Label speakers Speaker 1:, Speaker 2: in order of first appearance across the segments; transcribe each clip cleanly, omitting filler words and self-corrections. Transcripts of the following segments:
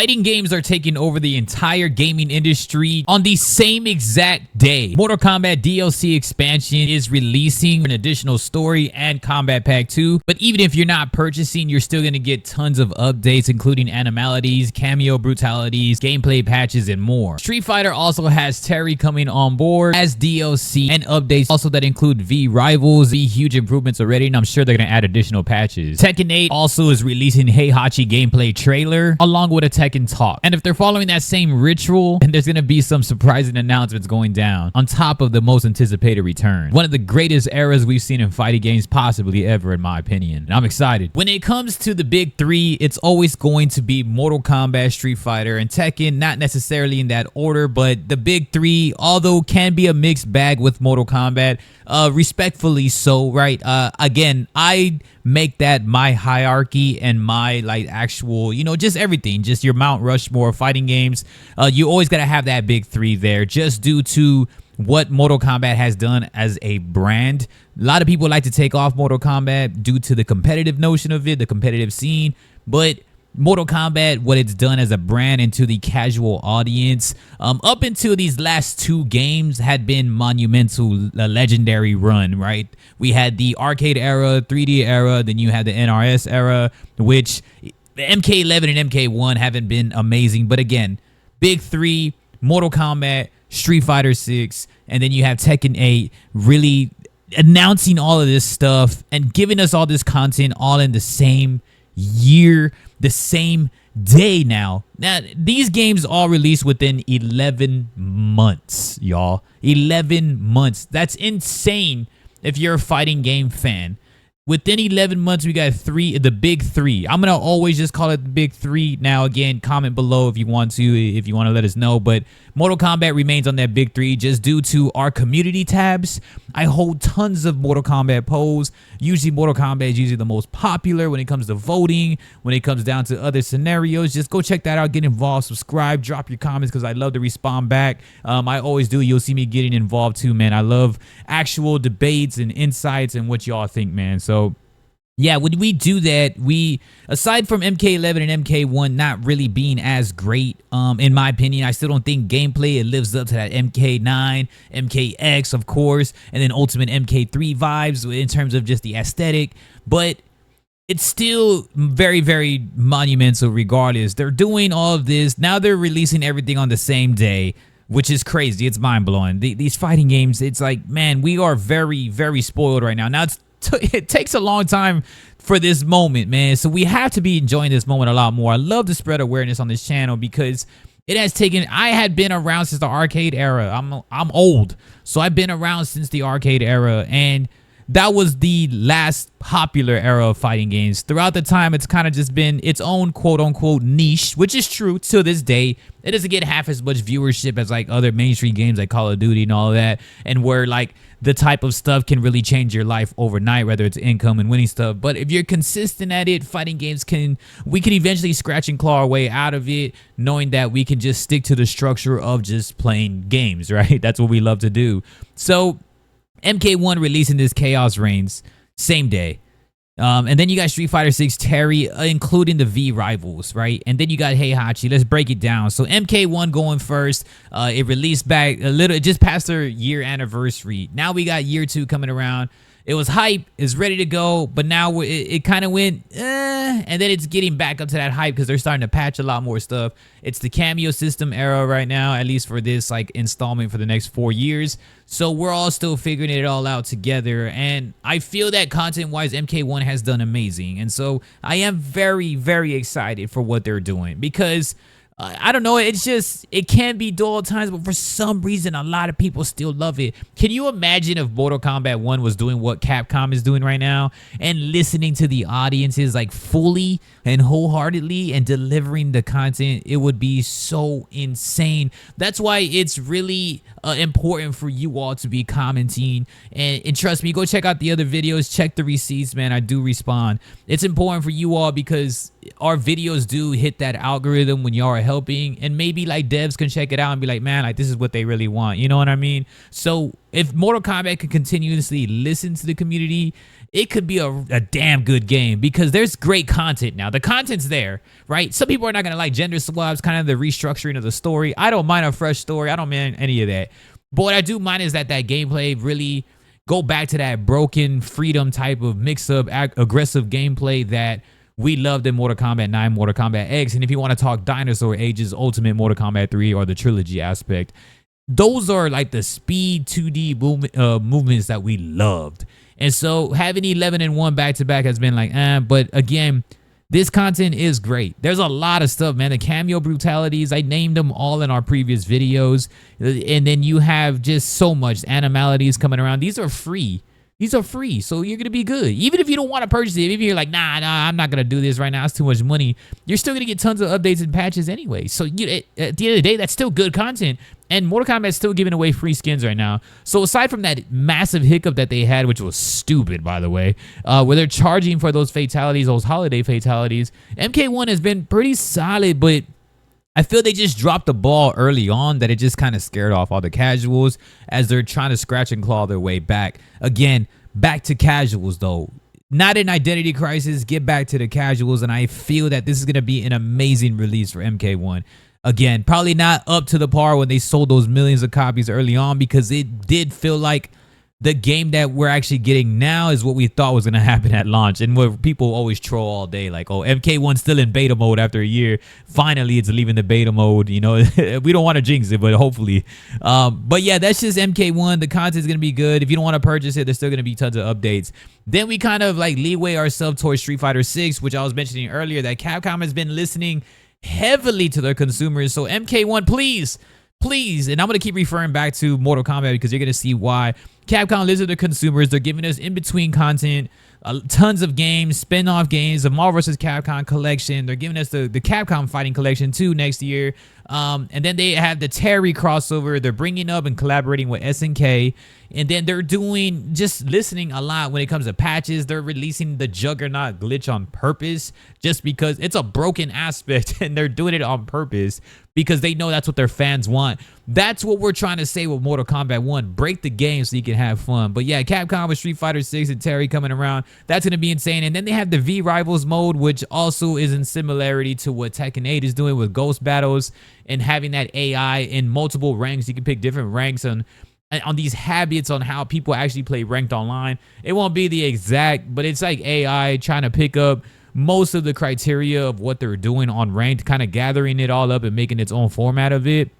Speaker 1: Fighting games are taking over the entire gaming industry on the same exact day. Mortal Kombat DLC expansion is releasing an additional story and Combat Pack 2, but even if you're not purchasing, you're still going to get tons of updates, including animalities, cameo brutalities, gameplay patches, and more. Street Fighter also has Terry coming on board as DLC and updates also that include V Rivals, the huge improvements already, and I'm sure they're going to add additional patches. Tekken 8 also is releasing Heihachi gameplay trailer along with a Tekken talk. And if they're following that same ritual, then there's going to be some surprising announcements going down on top of the most anticipated return. One of the greatest eras we've seen in fighting games possibly ever, in my opinion. And I'm excited. When it comes to the big three, it's always going to be Mortal Kombat, Street Fighter, and Tekken. Not necessarily in that order, but the big three, although can be a mixed bag with Mortal Kombat, respectfully so, right? Again, I make that my hierarchy and my like actual, you know, just everything, just your Mount Rushmore of fighting games. You always got to have that big three there just due to what Mortal Kombat has done as a brand. A lot of people like to take off Mortal Kombat due to the competitive notion of it, the competitive scene, but Mortal Kombat, what it's done as a brand into the casual audience, up until these last two games had been monumental, a legendary run, right? We had the arcade era, 3D era, then you had the NRS era, which MK11 and MK1 haven't been amazing. But again, big three, Mortal Kombat, Street Fighter 6, and then you have Tekken 8 really announcing all of this stuff and giving us all this content all in the same year, the same day now. Now, these games all released within 11 months, y'all. 11 months. That's insane if you're a fighting game fan. Within 11 months, we got the big three. I'm going to always just call it the big three. Now, again, comment below if you want to let us know. But Mortal Kombat remains on that big three just due to our community tabs. I hold tons of Mortal Kombat polls. Usually, Mortal Kombat is usually the most popular when it comes to voting, when it comes down to other scenarios. Just go check that out. Get involved. Subscribe. Drop your comments because I love to respond back. I always do. You'll see me getting involved too, man. I love actual debates and insights and what y'all think, man. So yeah, when we do that, aside from MK11 and MK1 not really being as great, in my opinion, I still don't think gameplay, it lives up to that MK9, MKX, of course, and then Ultimate MK3 vibes in terms of just the aesthetic, but it's still very, very monumental regardless. They're doing all of this. Now they're releasing everything on the same day, which is crazy. It's mind-blowing. These fighting games, it's like, man, we are very, very spoiled right now. Now, it takes a long time for this moment, man. So we have to be enjoying this moment a lot more. I love to spread awareness on this channel because it has taken, I had been around since the arcade era. I'm old. So I've been around since the arcade era, and that was the last popular era of fighting games. Throughout the time, it's kind of just been its own quote-unquote niche, which is true to this day. It doesn't get half as much viewership as like other mainstream games like Call of Duty and all of that, and where like the type of stuff can really change your life overnight, whether it's income and winning stuff. But if you're consistent at it, fighting games we can eventually scratch and claw our way out of it, knowing that we can just stick to the structure of just playing games, right? That's what we love to do. So MK1 releasing this Chaos Reigns same day. And then you got Street Fighter 6 Terry, including the V Rivals, right? And then you got Heihachi. Let's break it down. So MK1 going first. It released back a little, it just passed their year anniversary. Now we got year 2 coming around. It was hype, it's ready to go, but now it kind of went, and then it's getting back up to that hype because they're starting to patch a lot more stuff. It's the cameo system era right now, at least for this like installment for the next 4 years. So we're all still figuring it all out together, and I feel that content-wise, MK1 has done amazing, and so I am very, very excited for what they're doing because I don't know, it's just, it can be dull at times, but for some reason, a lot of people still love it. Can you imagine if Mortal Kombat 1 was doing what Capcom is doing right now and listening to the audiences like fully and wholeheartedly and delivering the content? It would be so insane. That's why it's really important for you all to be commenting, and trust me, go check out the other videos, check the receipts, man. I do respond. It's important for you all because our videos do hit that algorithm when y'all are helping, and maybe like devs can check it out and be like, man, like this is what they really want. You know what I mean? So if Mortal Kombat could continuously listen to the community, it could be a damn good game, because there's great content now. The content's there, right? Some people are not going to like gender swaps, kind of the restructuring of the story. I don't mind a fresh story. I don't mind any of that. But what I do mind is that gameplay really go back to that broken freedom type of mix-up, aggressive gameplay that we loved in Mortal Kombat 9, Mortal Kombat X. And if you want to talk Dinosaur Ages, Ultimate Mortal Kombat 3, or the trilogy aspect, those are like the speed 2D movements that we loved. And so having 11 and 1 back-to-back has been like, but again, this content is great. There's a lot of stuff, man. The cameo brutalities, I named them all in our previous videos. And then you have just so much animalities coming around. These are free. These are free, so you're going to be good. Even if you don't want to purchase it, if you're like, nah, I'm not going to do this right now, it's too much money, you're still going to get tons of updates and patches anyway. So at the end of the day, that's still good content. And Mortal Kombat's still giving away free skins right now. So aside from that massive hiccup that they had, which was stupid, by the way, where they're charging for those fatalities, those holiday fatalities, MK1 has been pretty solid, but I feel they just dropped the ball early on, that it just kind of scared off all the casuals as they're trying to scratch and claw their way back. Again, back to casuals, though. Not an identity crisis. Get back to the casuals, and I feel that this is going to be an amazing release for MK1. Again, probably not up to the par when they sold those millions of copies early on, because it did feel like the game that we're actually getting now is what we thought was going to happen at launch, and what people always troll all day, like, oh, MK1's still in beta mode after a year. Finally, it's leaving the beta mode. You know, we don't want to jinx it, but hopefully. But yeah, that's just MK1. The content's going to be good. If you don't want to purchase it, there's still going to be tons of updates. Then we kind of like leeway ourselves towards Street Fighter 6, which I was mentioning earlier, that Capcom has been listening heavily to their consumers. So MK1, please, and I'm going to keep referring back to Mortal Kombat, because you're going to see why. Capcom listens to the consumers. They're giving us in-between content, tons of games, spin-off games, the Marvel vs. Capcom collection. They're giving us the Capcom Fighting collection too next year. And then they have the Terry crossover. They're bringing up and collaborating with SNK. And then they're doing, just listening a lot when it comes to patches. They're releasing the Juggernaut glitch on purpose, just because it's a broken aspect, and they're doing it on purpose because they know that's what their fans want. That's what we're trying to say with Mortal Kombat 1. Break the game so you can have fun. But yeah, Capcom with Street Fighter 6 and Terry coming around, that's going to be insane. And then they have the V-Rivals mode, which also is in similarity to what Tekken 8 is doing with Ghost Battles, and having that AI in multiple ranks. You can pick different ranks on these habits on how people actually play ranked online. It won't be the exact, but it's like AI trying to pick up most of the criteria of what they're doing on ranked, kind of gathering it all up and making its own format of it.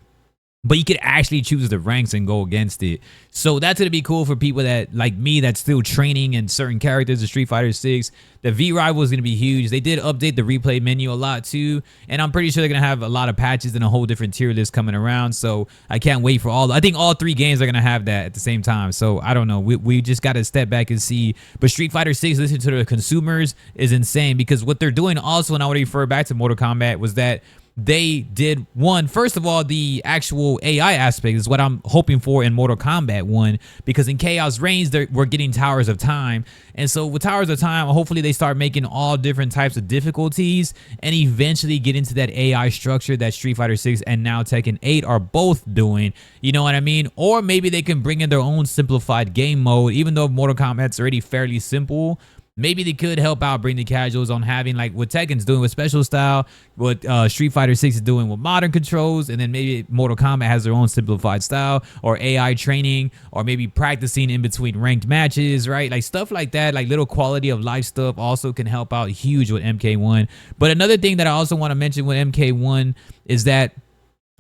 Speaker 1: But you could actually choose the ranks and go against it. So that's going to be cool for people that, like me, that's still training in certain characters of Street Fighter 6. The V-Rival is going to be huge. They did update the replay menu a lot too. And I'm pretty sure they're going to have a lot of patches and a whole different tier list coming around. So I can't wait for all. I think all three games are going to have that at the same time. So I don't know. We just got to step back and see. But Street Fighter 6, listening to the consumers, is insane, because what they're doing also, and I want to refer back to Mortal Kombat, was that they did, first of all, the actual AI aspect is what I'm hoping for in Mortal Kombat 1, because in Chaos Reigns, we're getting Towers of Time. And so with Towers of Time, hopefully they start making all different types of difficulties and eventually get into that AI structure that Street Fighter 6 and now Tekken 8 are both doing. You know what I mean? Or maybe they can bring in their own simplified game mode, even though Mortal Kombat's already fairly simple. Maybe they could help out, bring the casuals on having, like what Tekken's doing with special style, what Street Fighter 6 is doing with modern controls, and then maybe Mortal Kombat has their own simplified style, or AI training, or maybe practicing in between ranked matches, right? Like stuff like that, like little quality of life stuff also can help out huge with MK1. But another thing that I also want to mention with MK1 is that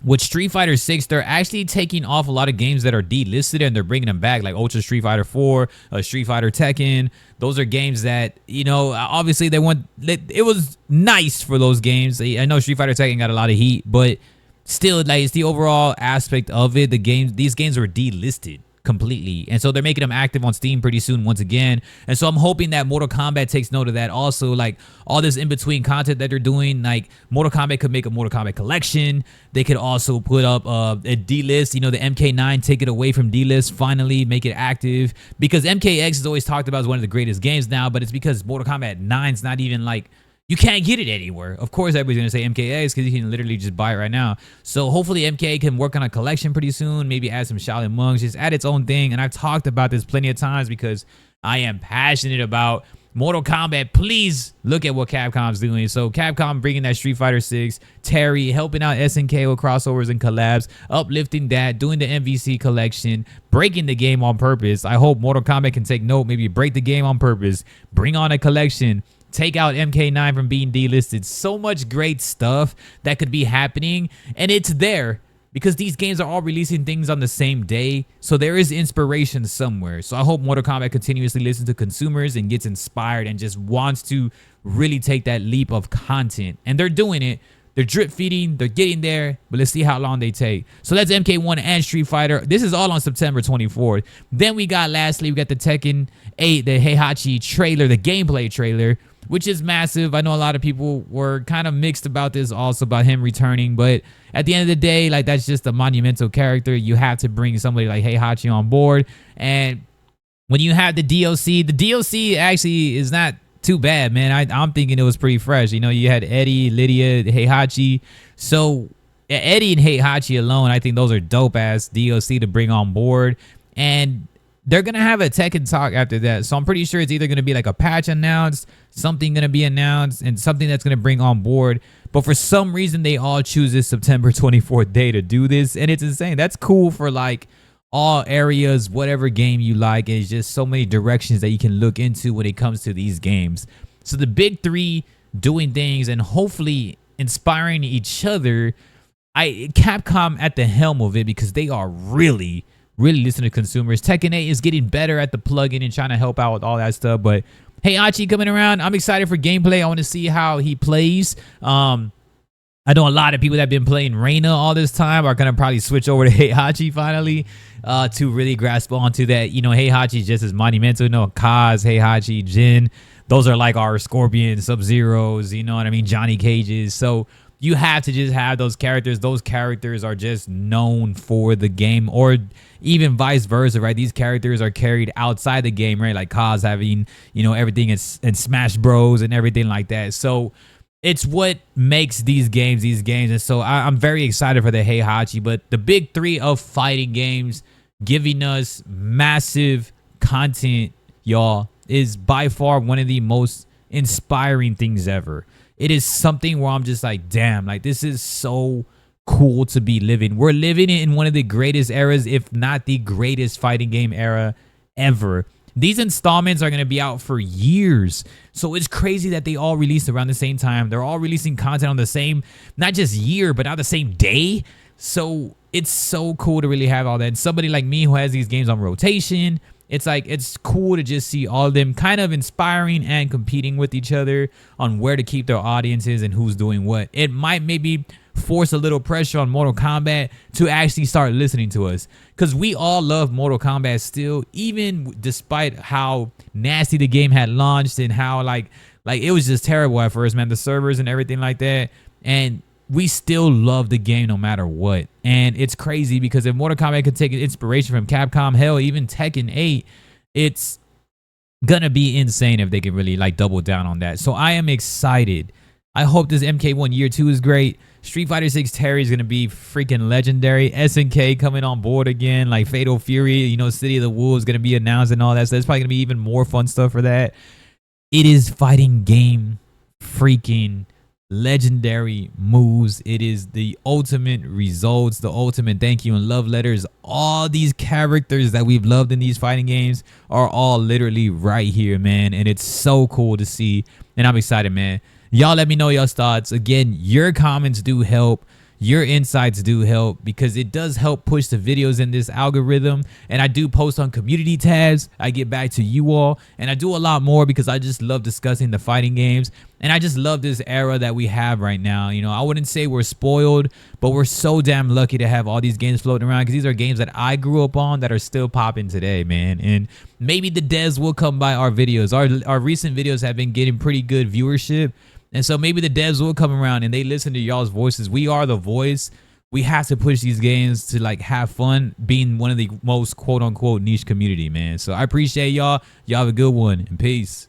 Speaker 1: with Street Fighter 6, they're actually taking off a lot of games that are delisted, and they're bringing them back, like Ultra Street Fighter 4, Street Fighter Tekken. Those are games that, you know, obviously it was nice for those games. I know Street Fighter Tekken got a lot of heat, but still, like, it's the overall aspect of it. These games were delisted completely, and so they're making them active on Steam pretty soon once again. And so I'm hoping that Mortal Kombat takes note of that also, like all this in-between content that they're doing. Like Mortal Kombat could make a Mortal Kombat collection. They could also put up a D-list, you know, the MK9, take it away from D-list, finally make it active, because MKX is always talked about as one of the greatest games now, but it's because Mortal Kombat 9's not even like, you can't get it anywhere. Of course, everybody's going to say MKX because you can literally just buy it right now. So hopefully MK can work on a collection pretty soon, maybe add some Shaolin monks, just add its own thing. And I've talked about this plenty of times because I am passionate about Mortal Kombat. Please look at what Capcom's doing. So Capcom bringing that Street Fighter 6, Terry helping out SNK with crossovers and collabs, uplifting that, doing the MVC collection, breaking the game on purpose. I hope Mortal Kombat can take note, maybe break the game on purpose, bring on a collection, take out MK9 from being delisted. So much great stuff that could be happening, and it's there because these games are all releasing things on the same day, so there is inspiration somewhere. So I hope Mortal Kombat continuously listens to consumers and gets inspired and just wants to really take that leap of content. And they're doing it. They're drip feeding. They're getting there. But let's see how long they take. So that's MK1 and Street Fighter. This is all on September 24th. Then we got, lastly, we got the Tekken 8, the Heihachi trailer, the gameplay trailer, which is massive. I know a lot of people were kind of mixed about this also, about him returning. But at the end of the day, like, that's just a monumental character. You have to bring somebody like Heihachi on board. And when you have the DLC actually is not too bad, man. I'm thinking it was pretty fresh. You know, you had Eddie, Lydia, Heihachi. So Eddie and Heihachi alone, I think those are dope-ass DLC to bring on board. And they're going to have a Tekken talk after that. So I'm pretty sure it's either going to be like a patch announced, something going to be announced, and something that's going to bring on board. But for some reason, they all choose this September 24th day to do this. And it's insane. That's cool for like all areas, whatever game you like. It's just so many directions that you can look into when it comes to these games. So the big three doing things and hopefully inspiring each other. Capcom at the helm of it because they are really listening to consumers. Tekken 8 is getting better at the plugin and trying to help out with all that stuff. But Heihachi coming around, I'm excited for gameplay. I want to see how he plays. I know a lot of people that have been playing Reina all this time are going to probably switch over to Heihachi finally to really grasp onto that. You know, Heihachi is just as monumental. You know, Kaz, Heihachi, Jin, those are like our Scorpion, Sub-Zeros, you know what I mean, Johnny Cages. So you have to just have those characters. Those characters are just known for the game, or even vice versa, right? These characters are carried outside the game, right? Like Kaz having, you know, everything in Smash Bros and everything like that. So it's what makes these games. And so I'm very excited for the Heihachi. But the big three of fighting games giving us massive content, y'all, is by far one of the most inspiring things ever. It is something where I'm just like, damn, like this is so cool to be living. We're living in one of the greatest eras, if not the greatest fighting game era ever. These installments are going to be out for years. So it's crazy that they all released around the same time. They're all releasing content on the same, not just year, but on the same day. So it's so cool to really have all that. And somebody like me who has these games on rotation, it's like, it's cool to just see all of them kind of inspiring and competing with each other on where to keep their audiences and who's doing what. It might maybe force a little pressure on Mortal Kombat to actually start listening to us, because we all love Mortal Kombat still, even despite how nasty the game had launched and how like it was just terrible at first, man, the servers and everything like that. And we still love the game no matter what. And it's crazy because if Mortal Kombat could take inspiration from Capcom, hell, even Tekken 8, it's gonna be insane if they can really like double down on that. So I am excited. I hope this MK1 Year 2 is great. Street Fighter 6 Terry is gonna be freaking legendary. SNK coming on board again, like Fatal Fury, you know, City of the Wolves gonna be announced and all that. So there's probably gonna be even more fun stuff for that. It is fighting game freaking legendary moves. It is the ultimate results, the ultimate thank you and love letters. All these characters that we've loved in these fighting games are all literally right here, man. And it's so cool to see. And I'm excited, man. Y'all let me know your thoughts. Again, your comments do help. Your insights do help because it does help push the videos in this algorithm. And I do post on community tabs. I get back to you all. And I do a lot more because I just love discussing the fighting games. And I just love this era that we have right now. You know, I wouldn't say we're spoiled, but we're so damn lucky to have all these games floating around because these are games that I grew up on that are still popping today, man. And maybe the devs will come by our videos. Our recent videos have been getting pretty good viewership. And so maybe the devs will come around and they listen to y'all's voices. We are the voice. We have to push these games to like have fun, being one of the most quote unquote niche community, man. So I appreciate y'all. Y'all have a good one and peace.